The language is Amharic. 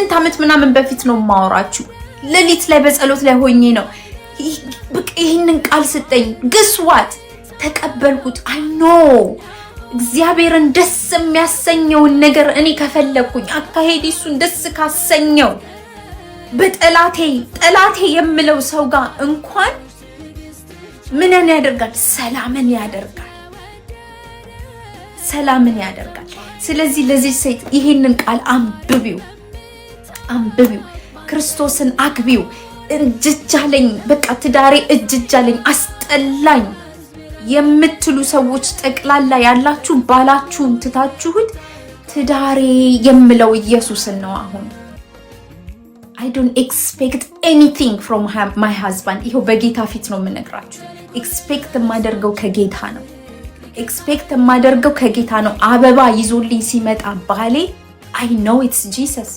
ከ8 ዓመት ምናምን በፊት ነው ማወራችሁ። ሌሊት ላይ በጸሎት ላይ ሆኜ ነው በቃ ይሄንን ቃል ስጠኝ ግስዋት ተቀበልኩት። አይ ኖ እግዚአብሔርን ደስ የሚያሰኘውን ነገር እኔ ከፈለኩኝ አካሄድ እሱን ደስ ካሰኘው በጠላቴ የምለው ሰው ጋር እንኳን ምንን ያደርጋል? ሰላምን ያደርጋል። ስለዚህ ለዚህ ሴት ይሄንን ቃል አንብቢው፣ ክርስቶስን አግቢው። እጅጃለኝ በቃ ትዳሬ እጅጃለኝ አስጠላኝ የምትሉ ሰዎች ጠቅላላ ያላችሁ ባላችሁን ትታችሁት ትዳሬ የምለው ኢየሱስን ነው። አሁን I don't expect anything from my husband. ይሄው በጌታ ፊት ነው የምነግራችሁ። ኤክስፔክት የማደርገው ከጌታ ነው። አበባ ይዞልኝ ሲመጣ ባሌ I know it's Jesus.